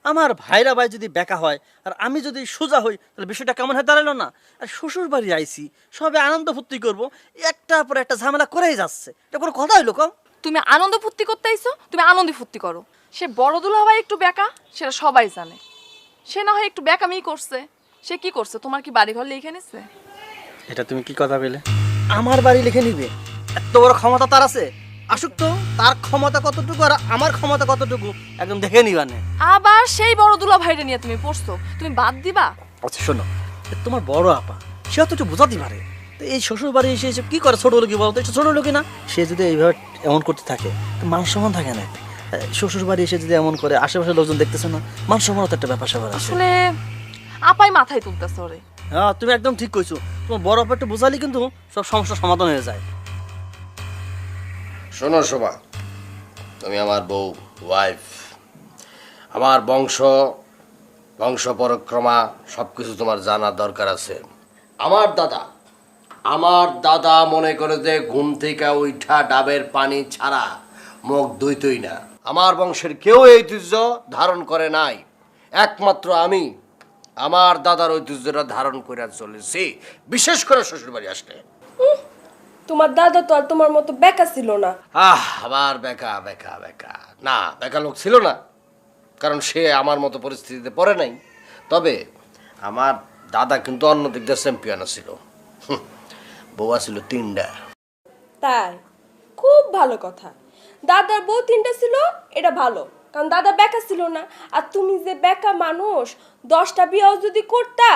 আমার ভাইরা ভাই যদি বেকা হয় আর আমি যদি সোজা হই তাহলে বিষয়টা কেমন হয়ে দাঁড়ালো না? আর শ্বশুর বাড়ি আইছি, সবে আনন্দ ফুর্তি করবো, একটার পর একটা ঝামেলা করেই যাচ্ছে। এটা কোনো কথা হইলো কম? তুমি আনন্দ ফুর্তি করতে আইছো, তুমি আনন্দ ফুর্তি করো। সে বড় দুলা ভাই একটু বেকা, সেটা সবাই জানে। সে না হয় একটু বেকামি করছে। সে কি করছে? তোমার কি বাড়ি ঘর লিখে নিচ্ছে? এটা তুমি কি কথা বলে? আমার বাড়ি লিখে নিবে? এত বড় ক্ষমতা তার আছে? আসুক তো, তার ক্ষমতা কতটুকু আর আমার ক্ষমতা কতটুকু একদম দেখে নিবা না। আবার সেই বড় দুলা ভাইরে নিয়ে তুমি পড়ছো, তুমি বাদ দিবা? আচ্ছা শোনো, তোমার বড় আপা সেও তো একটু বোঝাতে পারে। তো এই শ্বশুর বাড়ি এসে এসে কি করে? ছোট লোকই বলো তো, ছোট লোকই না? সে যদি এইভাবে এমন করতে থাকে তো মান সম্মান থাকে না। শ্বশুর বাড়ি এসে যদি এমন করে, আশেপাশের লোকজন দেখতেছে না, মান সম্মান তো একটা ব্যাপার স্যাপার আছে। আসলে আপাই মাথায় তুলতেছে ওরে। হ্যাঁ তুমি একদম ঠিক কইছো। তোমার বড় আপা একটু বোঝালি কিন্তু সব সমস্যার সমাধান হয়ে যায়। শোনো শোভা, তুমি আমার বউ, ওয়াইফ। আমার বংশ পরক্রমা সব কিছু তোমার জানার দরকার আছে। আমার দাদা মনে করে যে ঘুম থেকে উঠা ডাবের পানি ছাড়া মুখ ধুইতই না। আমার বংশের কেউ এই ঐতিহ্য ধারণ করে নাই, একমাত্র আমি আমার দাদার ঐতিহ্যটা ধারণ করে চলেছি, বিশেষ করে শ্বশুরবাড়ি আসলে। তোমার দাদা তো আর তোমার মতো বেকা ছিল না। আবার বেকা বেকা বেকা না, বেকা লোক ছিল না, কারণ সে আমার মতো পরিস্থিতিতে পড়ে নাই। তবে আমার দাদা কিন্তু অন্য দিক দিয়ে চ্যাম্পিয়ন ছিল। বউ ছিল 3টা। তাই? খুব ভালো কথা। দাদার বউ 3টা ছিল, এটা ভালো, কারণ দাদা বেকা ছিল না। আর তুমি যে বেকা মানুষ, 10টা বিয়েও যদি করতা,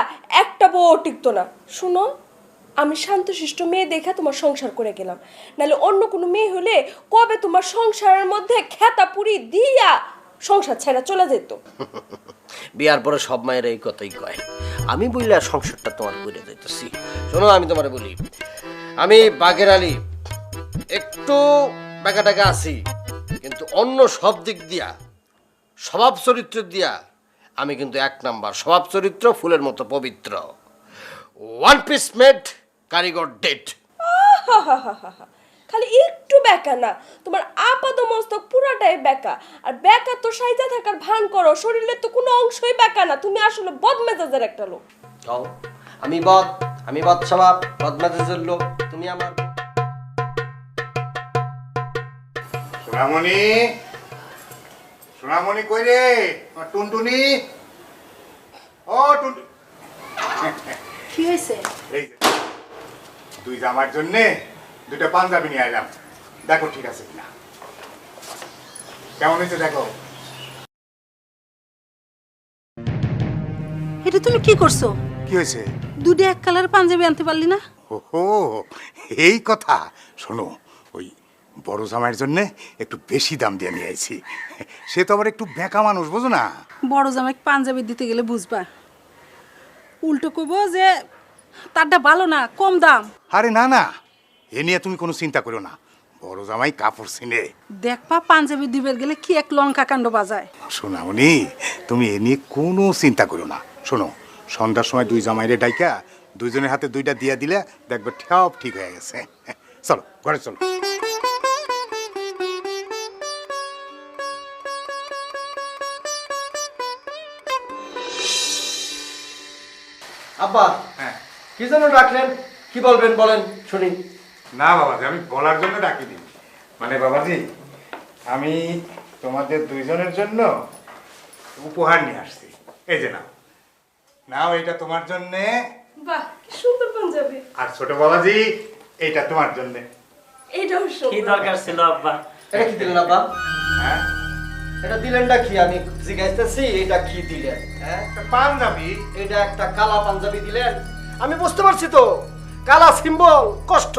একটা বউ টিকতো না। শুনো, আমি শান্তশিষ্ট মেয়ে দেখে তোমার সংসার করে গেলাম, নাহলে অন্য কোনো মেয়ে হলে কবে তোমার সংসারের মধ্যে খেতা পুরি দিয়া সংসার ছেড়া চলে যেত। বিয়ার পরে সব মায়ের এই কথাই কয়। আমি বললে সংসারটা তোমার করে যাইতেছি। শোনো, আমি তোমারে বলি, আমি বাগের আলী একটু বেকাটাকা আছি, কিন্তু অন্য সব দিক দিয়া, স্বভাব চরিত্র দিয়া আমি কিন্তু 1 নাম্বার। স্বভাব চরিত্র ফুলের মতো পবিত্র। 1 পিস মেড, কারিগর ডেট। খালি একটু বেকা না, তোমার আপাত মস্তক পুরাটাই বেকা। আর বেকা তো সাইজা থাকার ভান করো, শরীরের তো কোনো অংশই বেকা না। তুমি আসলে বদমেজাজের একটা লোক। আমি বদ স্বভাব, বদমেজাজের লোক। তুমি আমার সোনামণি কই রে? টুনটুনি, ও টুন, কি হয়েছে? এই যে তুই জামার জন্য 2টা পাঞ্জাবি নিয়ে আইলাম, দেখো ঠিক আছে কিনা। কেমন হয়েছে দেখো। এটা তুমি কি করছো? কি হয়েছে? 2টা এক কালার পাঞ্জাবি আনতে পারলি না? ওহো, এই কথা। শোনো, ওই বড় জামাইয়ের জন্য একটু বেশি দাম দিয়ে নিয়ে আইছি। সে তো আবার একটু বেঁকা মানুষ, বুঝো না? বড় জামাইকে পাঞ্জাবি দিতে গেলে বুঝবা, উল্টো কইবো যে তারটা ভালো না, কম দাম। আরে না না, এ নিয়ে তুমি কোনো চিন্তা করো না। বড় জামাই কাপড় চিনে। দেখবা পাঞ্জাবি দিবের গেলে কি এক লঙ্কা কাণ্ড বাজায়। শোনামনি, তুমি এ নিয়ে কোনো চিন্তা করো না। শোনো, সন্ধ্যার সময় 2 জামাইরে ডাইকা 2জনের হাতে 2টা দিয়ে দিলে দেখবে সব ঠিক হয়ে গেছে। চলো ঘরে চলো। আব্বা, হ্যাঁ, কি জন্য ডাকলেন? কি বলবেন বলেন শুনি। না বাবাজি, আমি বলার জন্য ডাকিনি। মানে বাবাজি, আমি তোমাদের 2জনের জন্য উপহার নিয়ে আসছি। এই যে নাও, নাও, এটা তোমার জন্য। বাহ, কি সুন্দর পাঞ্জাবি। আর ছোট বাবাজি, এইটা তোমার জন্য। এইটাও কি সুন্দর। দরকার ছিল আব্বা? এটা কি দিলেন আব্বা? হ্যাঁ, এটা দিলেনটা কি? আমি জিজ্ঞাসতেছি এটা কি দিলেন? হ্যাঁ, একটা পাঞ্জাবি। এটা একটা কালা পাঞ্জাবি দিলেন। আমি বুঝতে পারছি তো, কালা সিম্বল, কষ্ট,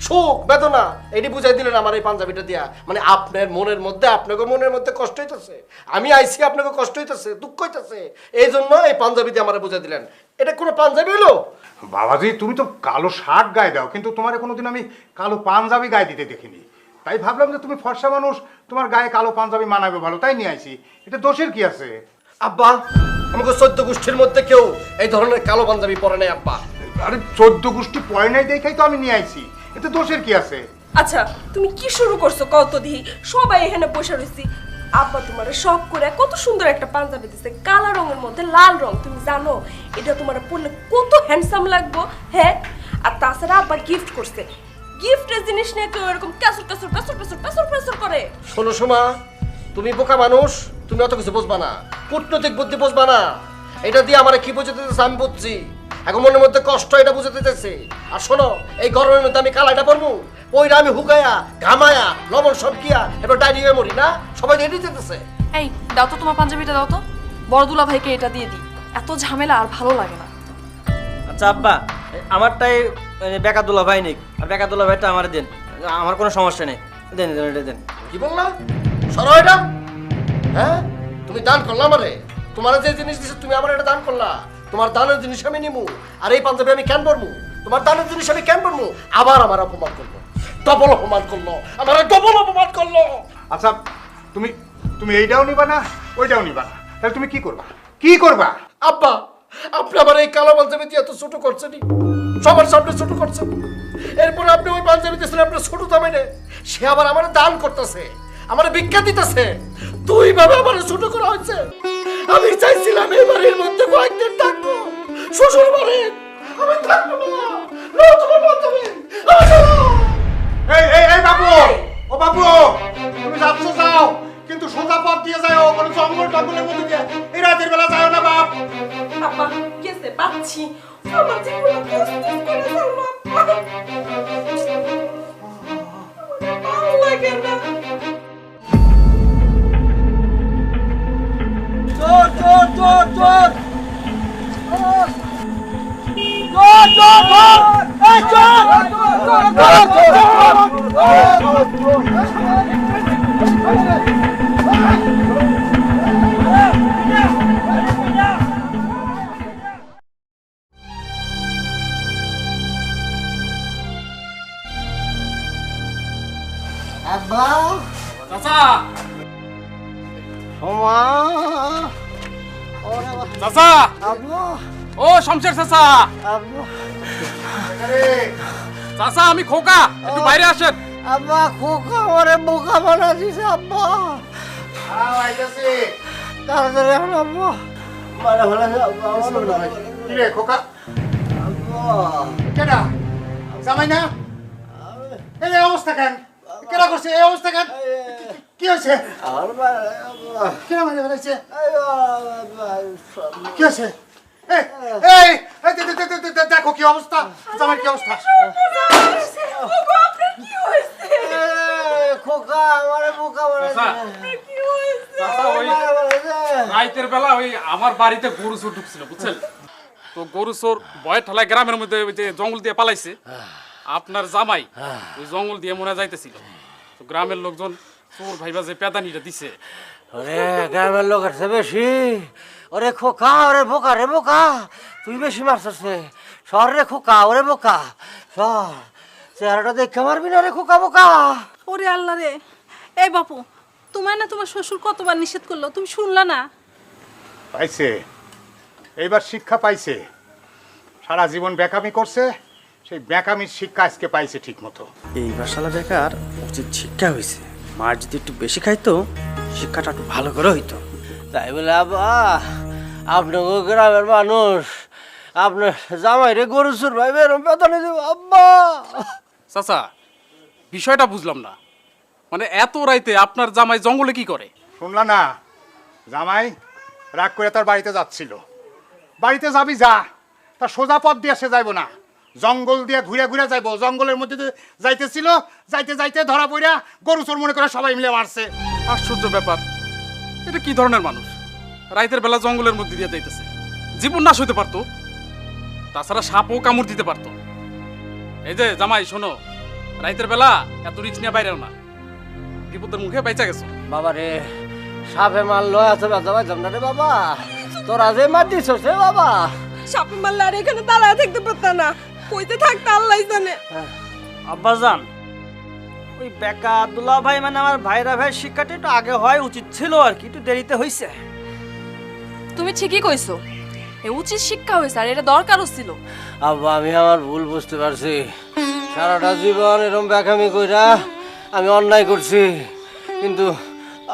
সুখ বেদনা এটি বুঝাই দিলেন আমার এই পাঞ্জাবিটা দিয়া। মানে আপনার মনের মধ্যে, আপনাকে মনের মধ্যে কষ্ট হইতেছে, আমি আইসি আপনাকে কষ্ট হইতেছে, দুঃখ হইতেছে, এই জন্য এই পাঞ্জাবি দিয়ে আমার বুঝাই দিলেন। এটা কোনো পাঞ্জাবি হলো? বাবাজি তুমি তো কালো শার্ট গায়ে দাও, কিন্তু তোমার কোনোদিন আমি কালো পাঞ্জাবি গায়ে দিতে দেখিনি। তাই ভাবলাম যে তুমি ফর্সা মানুষ, তোমার গায়ে কালো পাঞ্জাবি মানাবে ভালো, তাই নিয়ে আইছি। এটা দোষের কি আছে? আব্বা, আমাকে 14 গোষ্ঠীর মধ্যে কেউ এই ধরনের কালো পাঞ্জাবি পরে নাই আব্বা। আরে 14 গোষ্ঠী পয় নাই দেখাই তো আমি নিয়ে আইছি, এতে দোষের কি আছে? আচ্ছা তুমি কি শুরু করছো কত দিহি? সবাই এখানে বসে রয়েছি, আব্বা তোমার শখ করে কত সুন্দর একটা পাঞ্জাবি দিছে, কালো রঙের মধ্যে লাল রং। তুমি জানো এটা তোমার পরলে কত হ্যান্ডসাম লাগবো? হ্যাঁ, আর তাছাড়া আব্বা গিফট করছে। গিফটের জিনিস নিয়ে কেউ এরকম ক্যাসুর ক্যাসুর ক্যাসুর ক্যাসুর ক্যাসুর ক্যাসুর করে? শোনো সোমা, তুমি বোকা মানুষ, তুমি অত কিছু বুঝবা না, কূটনৈতিক বুদ্ধি বুঝবা না। এটা দিয়ে আমার কি বুঝতে দিতেছে আমি বুঝছি, এখন মনের মধ্যে কষ্ট এটা বুঝতে দিতেছে। আর শোনো, এই গরমের মধ্যে আমি কালাইটা পরবো, ওইটা আমি হুকায়া ঘামায়া লবণ সব গিয়া এবার ডাইরি হয়ে মরি না, সবাই রেডি যেতেছে। এই দাও তো তোমার পাঞ্জাবিটা দাও তো, বড় দুলা ভাইকে এটা দিয়ে দিই, এত ঝামেলা আর ভালো লাগে না। আচ্ছা আব্বা, আমারটাই বেকা দুলা ভাই নিক, আর বেকা দুলা ভাইটা আমার দেন, আমার কোনো সমস্যা নেই, দেন দেন এটা দেন। কি বললা? সরো এটা। হ্যাঁ, তুমি দান করলা আমারে, তোমার যে জিনিস দিছে তুমি আমার এটা দান করলা, তোমার দানের জিনিস আমি নিমু, আর এই পাঞ্জাবি আমি কেন পরমু? তোমার দানের জিনিস আমি কেন পরমু? আবার আমার অপমান করলো, ডবল অপমান করলো, আমার ডবল অপমান করলো। আচ্ছা তুমি তুমি এইটাও নিবা না, ওইটাও নিবা না, তাহলে তুমি কি করবা? কি করবা? আব্বা, আপনি আমার এই কালো পাঞ্জাবি দিয়ে এত ছোট করছেন, সবার সামনে ছোট করছেন, এরপর আপনি ওই পাঞ্জাবি দিয়েছেন আপনার ছোট দামে নে, সে আবার আমার দান করতেছে, আমার ভিক্ষা দিতেছে, দুই ভাবে আমার ছোট করা হয়েছে। আমি চাইছিলাম এই বাড়ির মধ্যে কয়েকদিন থাকবো, শ্বশুর বাড়ি আমি থাকবো না, না তোমার পাঞ্জাবি। এই এই এই বাবু, ও বাবু, তুমি যাচ্ছ যাও, কিন্তু সোজা পথ দিয়ে যাও, কোনো জঙ্গল টঙ্গলের মধ্যে দিয়ে এই রাতের বেলা যাও না বাপ। আব্বা গেছে পাচ্ছি, আমার জীবনে কষ্ট করে ফেলবো আব্বা, আমার ভালো লাগে না। চোর চোর চোর চোর চোর চোর চোর এই চোর আব্বা, চাচা সোমা, চাচা, আব্বু, ও শমশের চাচা, আব্বু, চাচা আমি খোকা, একটু বাইরে আসেন। আব্বা খোকা আমারে বোকা বানা দিছে আব্বা, তাড়াতাড়ি এখন আব্বা মারা ভালো আব্বা, কি রে খোকা? কেডা জামাই না? এই অবস্থা কেন? কেডা করছে এই অবস্থা কেন? কি হয়েছে? কেডা মারা ফেলেছে? কি হয়েছে? এই এই এই দেখো কি অবস্থা, জামাই কি অবস্থা? ওগো আপনার কি হয়েছে? খোকা আমারে বোকা চাচা, বানাইছে, কি হয়েছে? চাচা ওই রাইতের বেলা ওই আমার বাড়িতে গরু চোর ঢুকছিল বুঝছেন, তো গরু চোর ভয় ঠেলায় গ্রামের মধ্যে ওই যে জঙ্গল দিয়ে পালাইছে, আপনার জামাই ওই জঙ্গল দিয়ে মনে যাইতেছিল, তো গ্রামের লোকজন চোর ভাইবা যে পেদানিটা দিছে। ওরে গ্রামের লোক আছে বেশি, ওরে খোকা ওরে বোকা রে বোকা, তুই বেশি মারছিস রে, সর রে খোকা ওরে বোকা, সর, চেহারাটা দেখে মারবি না রে খোকা বোকা। ওরে আল্লাহ রে, এই বাপু, তোমার না তোমার শ্বশুর কতবার নিষেধ করলো, তুমি শুনলা না? পাইছে, এইবার শিক্ষা পাইছে, সারা জীবন বেকামি করছে, সেই বেকামির শিক্ষা আজকে পাইছে ঠিক মতো। এই বাসালা বেকার উচিত শিক্ষা হয়েছে, মার যদি একটু বেশি খাইতো শিক্ষাটা একটু ভালো করে হইতো। তাই বলে আব্বা, আপনার গ্রামের মানুষ আপনার জামাই রে গরু চুর ভাই বেরম বেতনে দেব আব্বা। চাচা বিষয়টা বুঝলাম না, মানে এত রাইতে আপনার জামাই জঙ্গলে কি করে? শুনলা না, জামাই রাগ করে তার বাড়িতে যাচ্ছিল, বাড়িতে যাবি যা, তার সোজা পথ দিয়ে সে যাইব না, জঙ্গল দিয়ে ঘুরে ঘুরে যাইব, জঙ্গলের মধ্যে দিয়ে যাইতেছিল, যাইতে যাইতে ধরা পড়া গরু চোর মনে করে সবাই মিলে মারছে। আশ্চর্য ব্যাপার, এটা কি ধরনের মানুষ? রাইতের বেলা জঙ্গলের মধ্যে দিয়ে যাইতেছে, জীবন নাশ হইতে পারতো, তাছাড়া সাপও কামড় দিতে পারতো। এই যে জামাই শোনো, রাইতের বেলা এত রিক্স নিয়ে বাইরেও না, বিপদের মুখে বাইচা গেছো। বাবা রে, সাপে মারলো এত ব্যথা পাইতাম না রে বাবা, তোরা যে মারতিস রে বাবা। সাপে মারলে আর এখানে দাঁড়ায় থাকতে পারতাম না, কইতে থাকতে আল্লাহ জানে। আব্বাজান, ওই বেকা দুলা ভাই মানে আমার ভাইরা ভাই শিক্ষাটা একটু আগে হয় উচিত ছিল আর কি, একটু দেরিতে হয়েছে। তুমি ঠিকই কইছো, এ উচিত শিক্ষা হয়েছে আর এটা দরকারও ছিল। আব্বা আমি আমার ভুল বুঝতে পারছি, সারাটা জীবন এরকম বেকামি কইরা আমি অন্যায় করছি, কিন্তু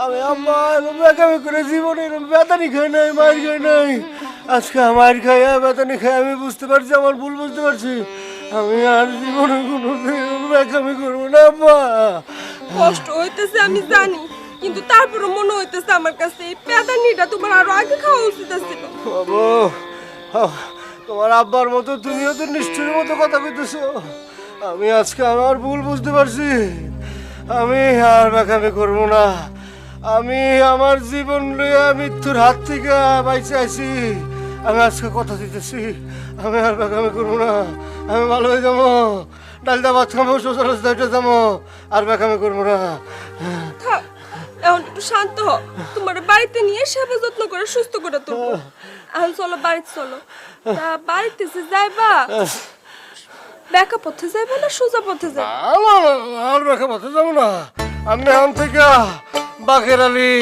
আমি আম্মা এরকম বেকামি করে জীবনে এরকম বেতানি খাই নাই, মায়ের খাই নাই। আজকে মায়ের খাইয়া বেতানি খাই আমি বুঝতে পারছি, আমার ভুল বুঝতে পারছি। আমি আর জীবনে কোনো বেকামি করবো না আব্বা। কষ্ট হইতেছে আমি জানি, কিন্তু তারপরে মনে হইতেছে আমার কাছে এই পেদানিটা তোমার আরো আগে খাওয়া উচিত ছিল। বাবু, তোমার আব্বার মতো তুমিও তো নিষ্ঠুরের মতো কথা কইতেছো। আমি আজকে আমার ভুল বুঝতে পারছি, আমি আর বেকামি করবো না। আমি আমার জীবন লইয়া মৃত্যুর হাত থেকে বাইচে আছি। আমি আজকে কথা দিতেছি, আমি আর বেকামি করবো না। আমি ভালো হয়ে যাবো, ডালটা ভাত খাবো, শ্বশুর রাস্তায় যাবো, আর বেকামি করবো না। থাক, এখন একটু শান্ত হও, তোমার বাড়িতে নিয়ে সেবা যত্ন করে সুস্থ করে তুলবো। এখন চলো বাড়িতে চলো। তা বাড়িতে যে যাইবা, বেকা পথে যাইবা না সোজা পথে যাইবা? আর বেকা পথে যাবো না, আমি এখন থেকে বাকের আলী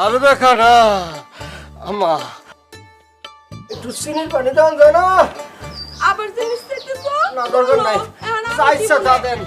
আর বেকা না। আমা একটু চিনির পানি দেওয়া যায় না? আবার জিনিস চাইতেছো? না দরকার নাই, এখন আমি চাইছা দিব তা না। দেন।